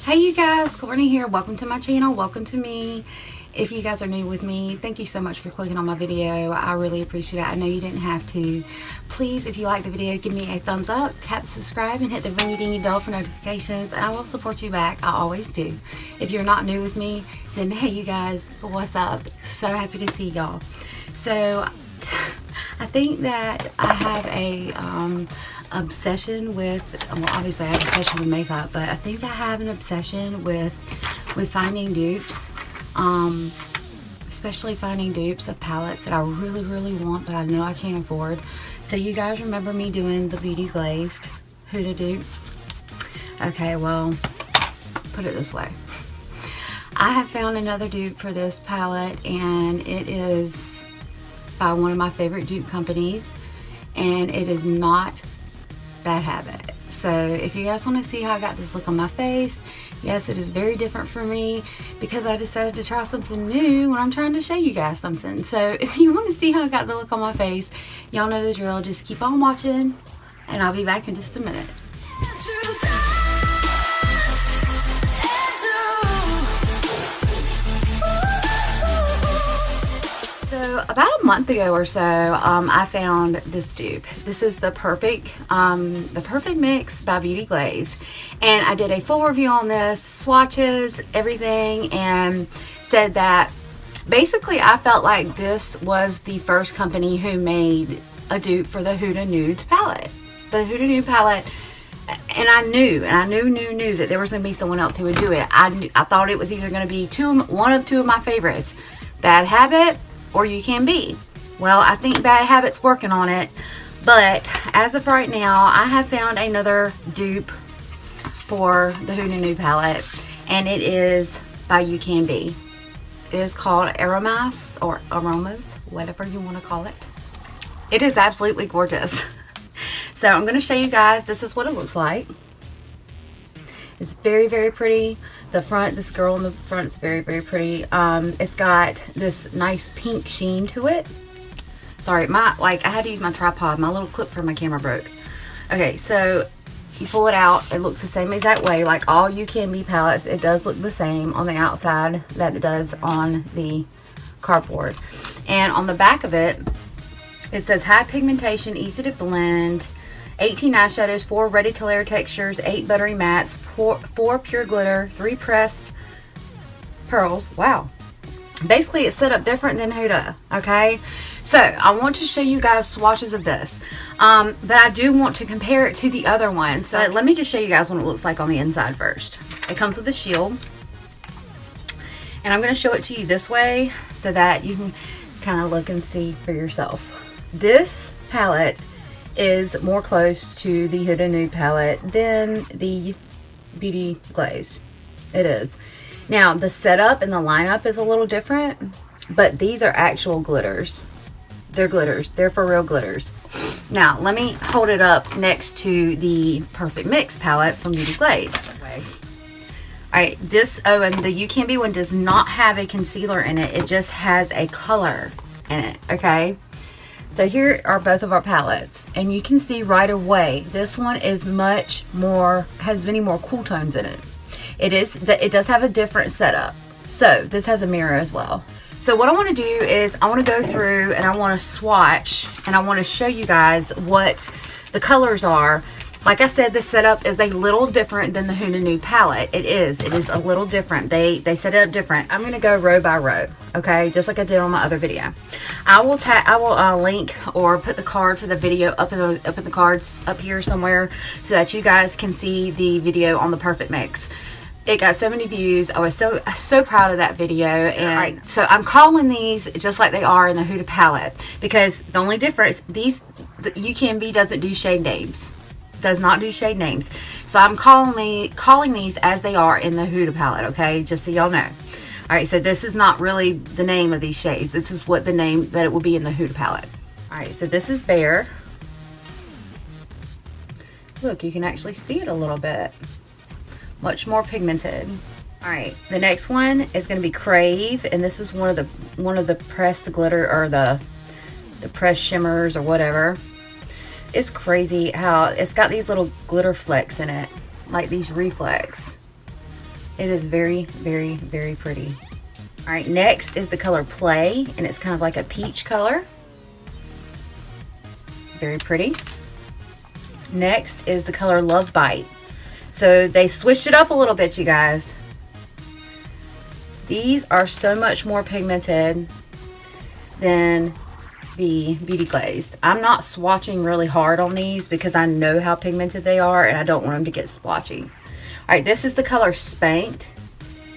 Hey you guys, Courtney here. Welcome to my channel. Welcome to me. If you guys are new with me, thank you so much for clicking on my video. I really appreciate it. I know you didn't have to. Please, if you like the video, give me a thumbs up, tap subscribe, and hit the ringy-dingy bell for notifications, and I will support you back. I always do. If you're not new with me, then hey you guys, what's up? So happy to see y'all. So I think that I have a obsession with, well, obviously I have an obsession with makeup, but I think I have an obsession with finding dupes, especially finding dupes of palettes that I really want but I know I can't afford. So you guys remember me doing the Beauty Glazed Huda dupe? Okay, well, put it this way. I have found another dupe for this palette, and it is by one of my favorite dupe companies, and it is not Bad Habit. So if you guys want to see how I got this look on my face, yes, it is very different for me because I decided to try something new when I'm trying to show you guys something. So if you want to see how I got the look on my face, y'all know the drill. Just keep on watching and I'll be back in just a minute. So about a month ago or so, I found this dupe. This is the perfect mix by Beauty Glazed, and I did a full review on this, swatches, everything, and said that basically I felt like this was the first company who made a dupe for the Huda Nudes palette. The Huda Nude palette, and I knew that there was going to be someone else who would do it. I thought it was either going to be one of two of my favorites, Bad Habit or You Can Be. Well, I think Bad Habit's working on it, but as of right now, I have found another dupe for the Huda Nude palette, and it is by You Can Be. It is called Aromas, or Aromas, whatever you want to call it. It is absolutely gorgeous. So I'm going to show you guys, this is what it looks like. It's very pretty. The front, this girl in the front is very pretty. It's got this nice pink sheen to it. Sorry, I had to use my tripod. My little clip for my camera broke. Okay, so you pull it out. It looks the same exact way. Like all You Can Be palettes, it does look the same on the outside that it does on the cardboard. And on the back of it, it says high pigmentation, easy to blend, 18 eyeshadows, 4 ready to layer textures, 8 buttery mattes, 4 pure glitter, 3 pressed pearls. Wow. Basically, it's set up different than Huda, okay? So, I want to show you guys swatches of this. But I do want to compare it to the other one. So, let me just show you guys what it looks like on the inside first. It comes with a shield. And I'm going to show it to you this way so that you can kind of look and see for yourself. This palette is more close to the Huda Nude palette than the Beauty Glazed. It is. Now, the setup and the lineup is a little different, but these are actual glitters. They're glitters. They're for real glitters. Now, let me hold it up next to the Perfect Mix palette from Beauty Glazed. Alright, and the You Can Be one does not have a concealer in it. It just has a color in it, okay? So here are both of our palettes, and you can see right away this one is much more, has many more cool tones in it. It does have a different setup. So this has a mirror as well. So what I want to do is I want to go through and I want to swatch and I want to show you guys what the colors are. Like I said, this setup is a little different than the Huda Nude palette. It is a little different. They set it up different. I'm going to go row by row, okay? Just like I did on my other video. I will link or put the card for the video up in the cards up here somewhere so that you guys can see the video on the Perfect Mix. It got so many views. I was so proud of that video. And right, so I'm calling these just like they are in the Huda palette, because the only difference, the You Can Be doesn't do shade names. Does not do shade names. So I'm calling these as they are in the Huda palette, okay? Just so y'all know. Alright, so this is not really the name of these shades. This is what the name that it will be in the Huda palette. Alright, so this is Bare. Look, you can actually see it a little bit. Much more pigmented. Alright, the next one is going to be Crave, and this is one of the pressed glitter, or the pressed shimmers or whatever. It's crazy how it's got these little glitter flecks in it, like these reflex. It is very, very, very pretty. All right, next is the color Play, and it's kind of like a peach color. Very pretty. Next is the color Love Bite. So they switched it up a little bit, you guys. These are so much more pigmented than the Beauty Glaze. I'm not swatching really hard on these because I know how pigmented they are and I don't want them to get splotchy. All right, this is the color Spanked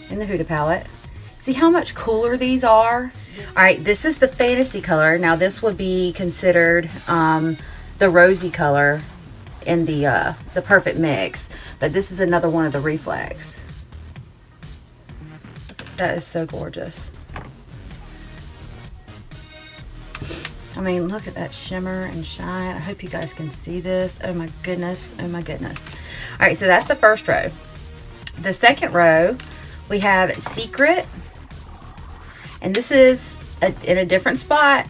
in the Huda palette. See how much cooler these are? All right, this is the Fantasy color. Now this would be considered the rosy color in the Perfect Mix, but this is another one of the Reflex. That is so gorgeous. I mean, look at that shimmer and shine. I hope you guys can see this. Oh my goodness, oh my goodness. All right, so that's the first row. The second row, we have Secret, and this is in a different spot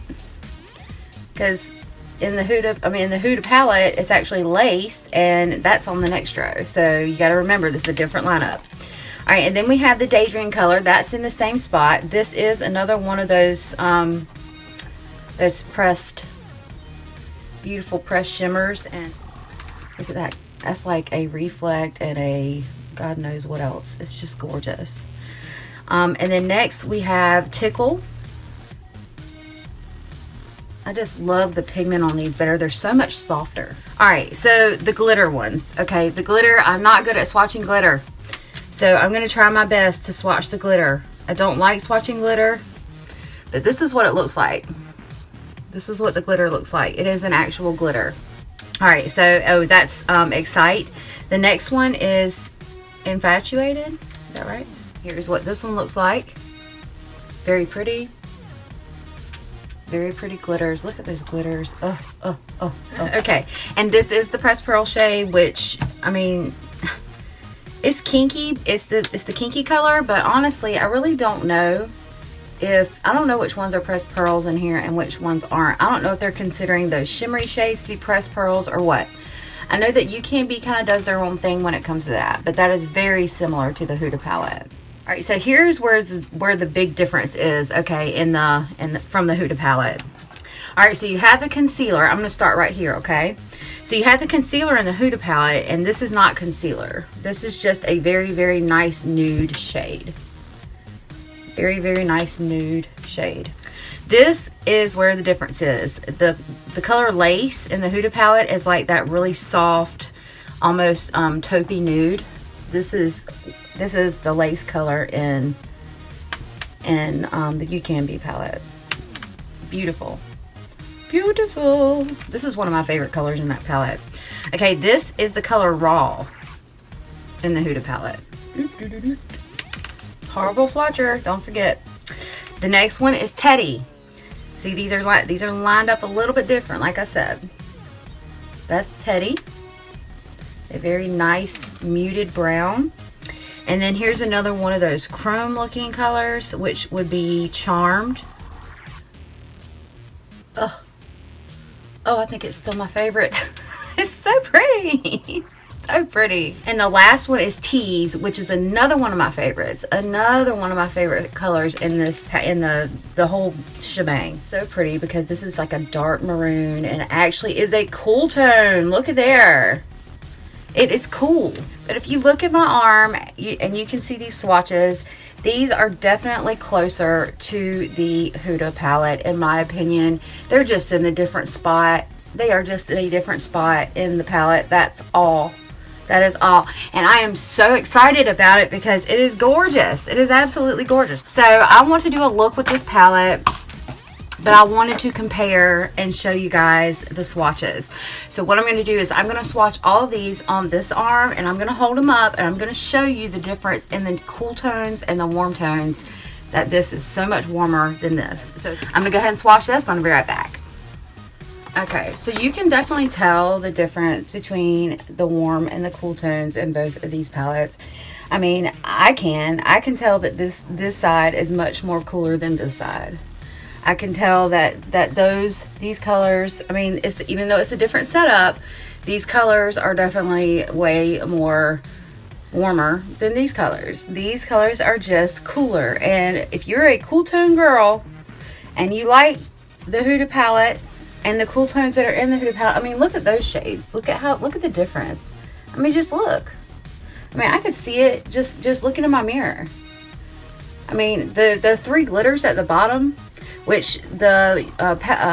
because in the Huda palette, it's actually lace, and that's on the next row. So you got to remember, this is a different lineup. All right, and then we have the Daydream color. That's in the same spot. This is another one of those pressed, beautiful pressed shimmers. And look at that. That's like a Reflect and a God knows what else. It's just gorgeous. And then next we have Tickle. I just love the pigment on these better. They're so much softer. All right, so the glitter ones. Okay, the glitter, I'm not good at swatching glitter. So I'm going to try my best to swatch the glitter. I don't like swatching glitter, but this is what it looks like. This is what the glitter looks like. It is an actual glitter. All right, so, oh, that's Excite. The next one is Infatuated. Is that right? Here's what this one looks like. Very pretty. Very pretty glitters. Look at those glitters. Oh. Okay, and this is the Pressed Pearl shade, which, I mean, it's kinky. It's the kinky color, but honestly, I really don't know I don't know which ones are pressed pearls in here and which ones aren't. I don't know if they're considering those shimmery shades to be pressed pearls or what. I know that UCANB kind of does their own thing when it comes to that, but that is very similar to the Huda palette. All right, so here's where the big difference is, okay, from the Huda palette. All right, so you have the concealer. I'm going to start right here, okay? So you have the concealer in the Huda palette, and this is not concealer. This is just a very, very nice nude shade. Very, very nice nude shade. This is where the difference is. The color Lace in the Huda palette is like that really soft, almost taupey nude. This is the Lace color in the UCANB palette. Beautiful. Beautiful. This is one of my favorite colors in that palette. Okay, this is the color Raw in the Huda palette. Horrible swatcher, don't forget. The next one is Teddy. See, these are lined up a little bit different, like I said. That's Teddy. A very nice muted brown. And then here's another one of those chrome looking colors, which would be Charmed. Oh, I think it's still my favorite. It's so pretty. So pretty. And the last one is Tease, which is another one of my favorites. Another one of my favorite colors in this, in the whole shebang. So pretty because this is like a dark maroon and it actually is a cool tone. Look at there. It is cool. But if you look at my arm and you can see these swatches, these are definitely closer to the Huda palette, in my opinion. They're just in a different spot. They are just in a different spot in the palette. That's all. That is all. And I am so excited about it because it is gorgeous. It is absolutely gorgeous. So I want to do a look with this palette, but I wanted to compare and show you guys the swatches. So what I'm going to do is I'm going to swatch all of these on this arm, and I'm going to hold them up, and I'm going to show you the difference in the cool tones and the warm tones, that this is so much warmer than this. So I'm going to go ahead and swatch this, and I'll be right back. Okay, so you can definitely tell the difference between the warm and the cool tones in both of these palettes. I mean, I can tell that this side is much more cooler than this side. I can tell that these colors, I mean, even though it's a different setup, these colors are definitely way more warmer than these colors. These colors are just cooler. And if you're a cool tone girl and you like the Huda palette and the cool tones that are in the Huda palette, I mean, look at those shades. Look at the difference. I mean, just look. I mean, I could see it just looking in my mirror. I mean, the 3 glitters at the bottom, which the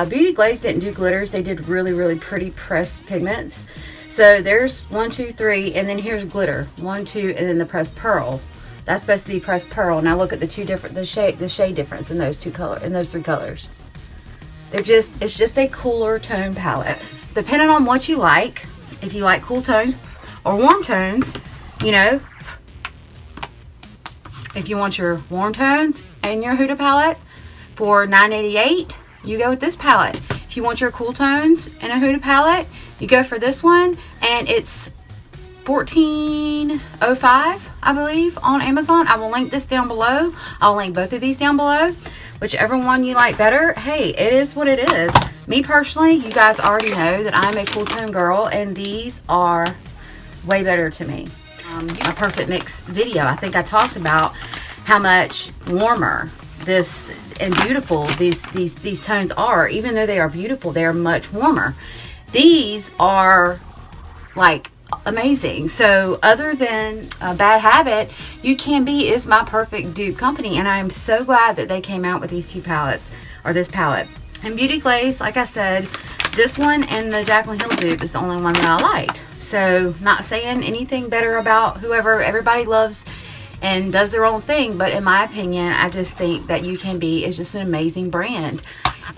Beauty Glaze didn't do glitters. They did really, really pretty pressed pigments. So there's 1, 2, 3, and then here's glitter. 1, 2, and then the pressed pearl. That's supposed to be pressed pearl. Now look at the shade difference in those 3 colors. It's just a cooler tone palette. Depending on what you like, if you like cool tones or warm tones, you know, if you want your warm tones and your Huda palette for $9.88, you go with this palette. If you want your cool tones and a Huda palette, you go for this one, and it's $14.05, I believe, on Amazon. I will link this down below. I'll link both of these down below. Whichever one you like better, hey, it is what it is. Me personally, you guys already know that I'm a cool tone girl, and these are way better to me. My perfect mix video, I think I talked about how much warmer this and beautiful these tones are. Even though they are beautiful, they are much warmer. These are like amazing. So other than Bad Habit, You Can Be is my perfect dupe company, and I am so glad that they came out with these 2 palettes, or this palette. And Beauty Glaze, like I said, this one and the Jaclyn Hill dupe is the only one that I liked. So not saying anything better about whoever. Everybody loves and does their own thing, but in my opinion, I just think that You Can Be is just an amazing brand.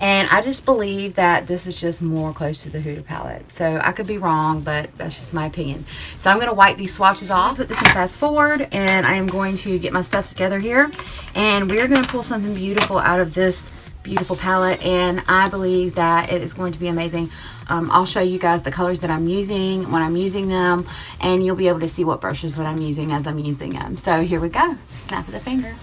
And I just believe that this is just more close to the Huda palette. So I could be wrong, but that's just my opinion. So I'm going to wipe these swatches off, put this in fast forward, and I am going to get my stuff together here. And we're going to pull something beautiful out of this beautiful palette, and I believe that it is going to be amazing. I'll show you guys the colors that I'm using when I'm using them, and you'll be able to see what brushes that I'm using as I'm using them. So here we go. Snap of the finger.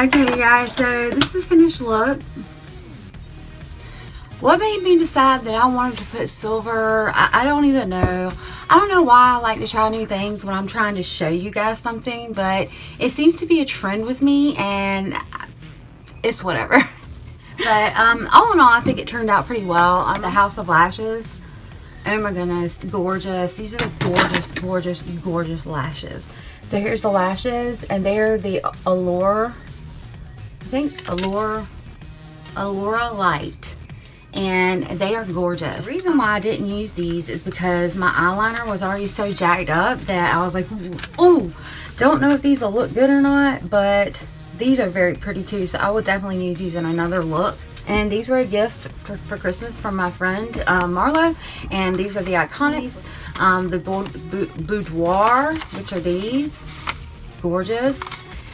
Okay guys, so this is the finished look. What made me decide that I wanted to put silver? I don't even know. I don't know why I like to try new things when I'm trying to show you guys something, but it seems to be a trend with me and it's whatever. But all in all, I think it turned out pretty well on the House of Lashes. Oh my goodness, gorgeous. These are the gorgeous, gorgeous, gorgeous lashes. So here's the lashes, and they're the Allure, I think Allure Light, and they are gorgeous. The reason why I didn't use these is because my eyeliner was already so jacked up that I was like, oh, don't know if these will look good or not, but these are very pretty too, so I would definitely use these in another look. And these were a gift for Christmas from my friend Marlo, and these are the Iconics, the Boudoir, which are these, gorgeous.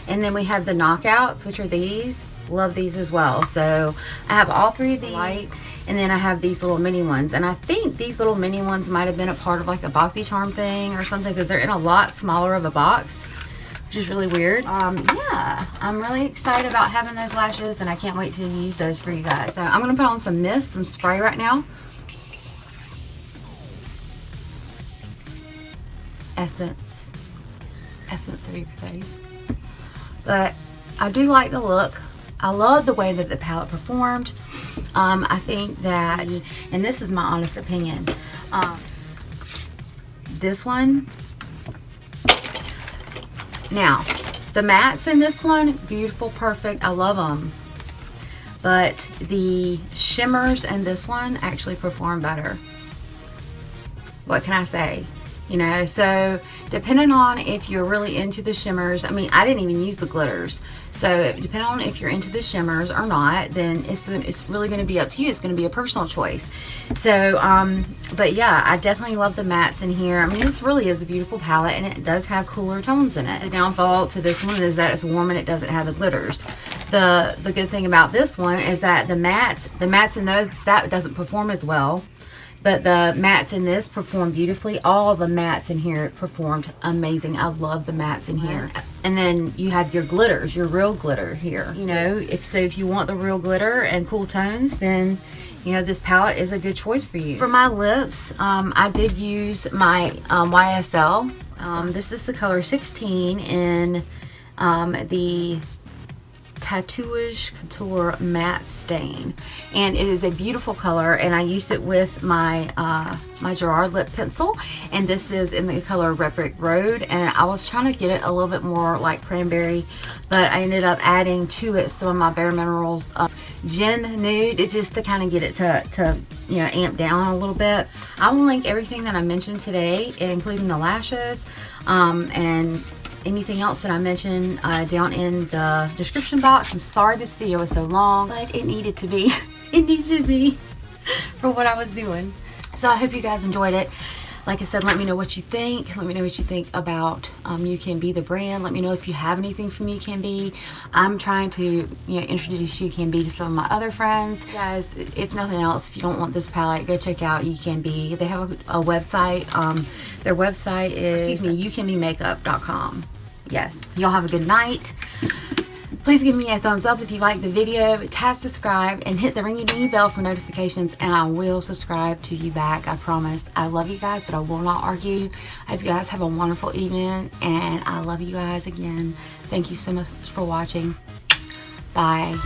And then we have the Knockouts, which are these. Love these as well. So I have all three of these, and then I have these little mini ones. And I think these little mini ones might have been a part of like a BoxyCharm thing or something, because they're in a lot smaller of a box, which is really weird. Yeah, I'm really excited about having those lashes, and I can't wait to use those for you guys. So I'm gonna put on some mist, some spray right now. Essence for your face. But I do like the look. I love the way that the palette performed. I think that, and this is my honest opinion, this one, now the mattes in this one, beautiful, perfect, I love them, but the shimmers in this one actually perform better. What can I say? You know, so depending on if you're really into the shimmers, I mean, I didn't even use the glitters, so depending on if you're into the shimmers or not, then it's really going to be up to you. It's going to be a personal choice. So but yeah, I definitely love the mattes in here. I mean, this really is a beautiful palette, and it does have cooler tones in it. The downfall to this one is that it's warm and it doesn't have the glitters. The good thing about this one is that the mattes in those, that doesn't perform as well. But the mattes in this perform beautifully. All the mattes in here performed amazing. I love the mattes in here. And then you have your glitters, your real glitter here. You know, if you want the real glitter and cool tones, then you know this palette is a good choice for you. For my lips, I did use my YSL. This is the color 16 in the Tatouage Couture Matte Stain, and it is a beautiful color, and I used it with my my Gerard lip pencil, and this is in the color Red Brick Road, and I was trying to get it a little bit more like cranberry, but I ended up adding to it some of my Bare Minerals Gin Nude, just to kind of get it to you know, amp down a little bit. I will link everything that I mentioned today, including the lashes and anything else that I mentioned down in the description box. I'm sorry this video was so long, but it needed to be. It needed to be for what I was doing. So I hope you guys enjoyed it. Like I said, let me know what you think. Let me know what you think about You Can Be the brand. Let me know if you have anything from You Can Be. I'm trying to introduce You Can Be to some of my other friends. Guys, if nothing else, if you don't want this palette, go check out You Can Be. They have a website. Their website is youcanbemakeup.com. Yes. Y'all have a good night. Please give me a thumbs up if you like the video, tap subscribe, and hit the ring-a-ding bell for notifications, and I will subscribe to you back, I promise. I love you guys, but I will not argue. I hope you guys have a wonderful evening, and I love you guys again. Thank you so much for watching. Bye.